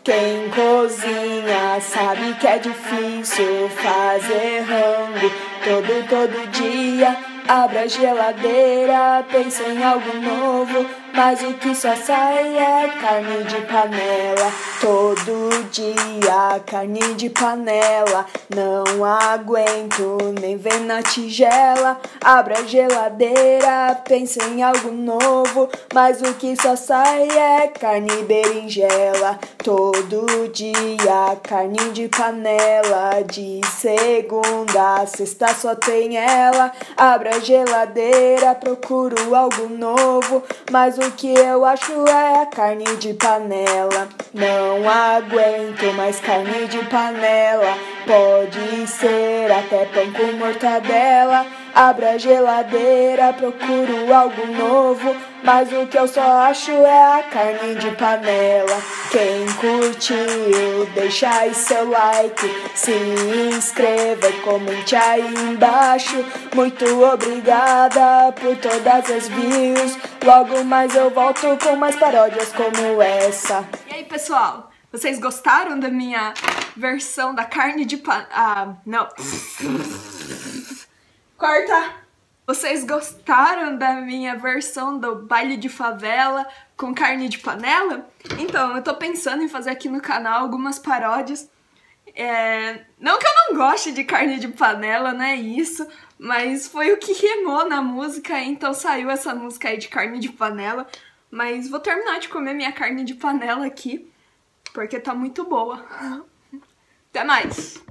Quem cozinha sabe que é difícil fazer rango todo dia. Abre a geladeira, pensa em algo novo, mas o que só sai é carne de panela. Todo dia carne de panela, não aguento nem ver na tigela. Abre a geladeira, pensa em algo novo, mas o que só sai é carne e berinjela. Todo dia carne de panela, de segunda a sexta só tem ela. Abre a geladeira, procuro algo novo, mas o que eu acho é a carne de panela. Não aguento mais carne de panela, pode ser até pão com mortadela. Abre a geladeira, procuro algo novo, mas o que eu só acho é a carne de panela. Quem curtiu, deixa aí seu like, se inscreva e comente aí embaixo. Muito obrigada por todas as views. Logo mais eu volto com mais paródias como essa. E aí, pessoal? Vocês gostaram da minha versão da carne de não. Corta! Vocês gostaram da minha versão do baile de favela com carne de panela? Então, eu tô pensando em fazer aqui no canal algumas paródias. Não que eu não goste de carne de panela, não é isso, mas foi o que rimou na música, então saiu essa música aí de carne de panela. Mas vou terminar de comer minha carne de panela aqui, porque tá muito boa. Até mais!